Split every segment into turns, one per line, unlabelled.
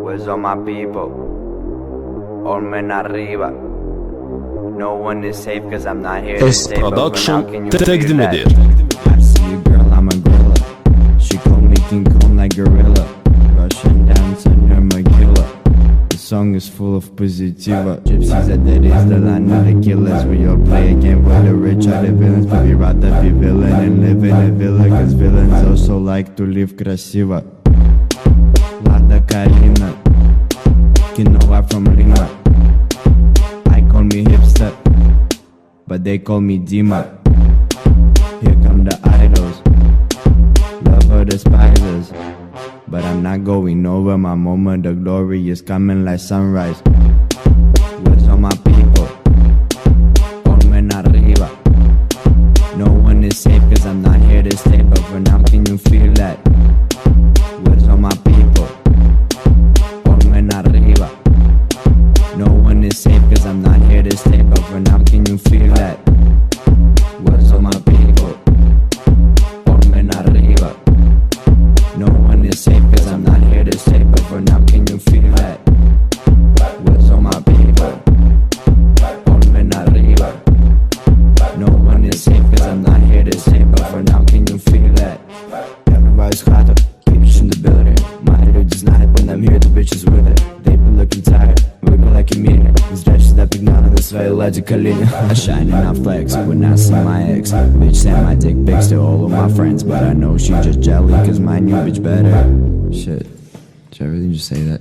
Where's all my people? All men arriba. No one is safe cause I'm not here to stay.
S-Production تقدم لدير.
I see a girl, I'm a gorilla. She called me King Kong like gorilla. Russian dance under my killer. The song is full of positiva. Gypsies are dead, is the line of the killers. We all play a game where the rich are the villains, but we rather be villain and live in a villa. Cause villains also like to live красиво. Lada Karina, Kinoa from Lima. I call me hipster, but they call me Dima. Here come the idols, love or despisers. But I'm not going over my moment, the glory is coming like sunrise. Where's all my people? All men arriba. No one is safe cause I'm not here to stay, but for now can you feel that? Where's all my people? All men arriba. No one is safe cause I'm not here to stay, but for now can you feel that? Where's all my people? All men arriba. No one is safe cause I'm not here to stay, but for now can you feel that? Where's all my people? All men arriba. No one is safe cause I'm not here to stay, but for now can you feel that? Everybody's hot up, bitches in the building. My dude is not when I'm here, the bitches with it. They been looking tired, wiggle like a meter. These dresses that big none of this way logically. I shine and I flex when I see my ex. Bitch send my dick pics to all of my friends, but I know she just jelly cause my new bitch better. Shit, did I really just say that?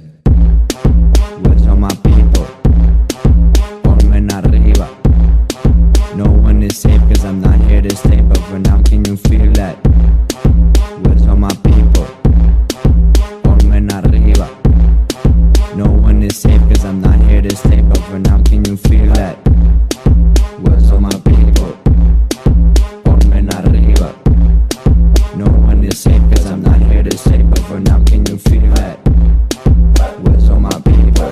Where's all my people? All men arriba. No one is safe cause I'm not here to stay, but for now can you feel that? Where's all my people? All men arriba. No one is safe cause I'm not here to stay, but for now can you feel that? Where's all my people? All men arriba. No one is safe cause I'm not here to stay, but for now can you feel that? Where's all my people?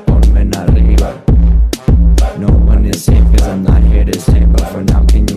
All men arriba. No one is safe cause I'm not here to stay, but for now can you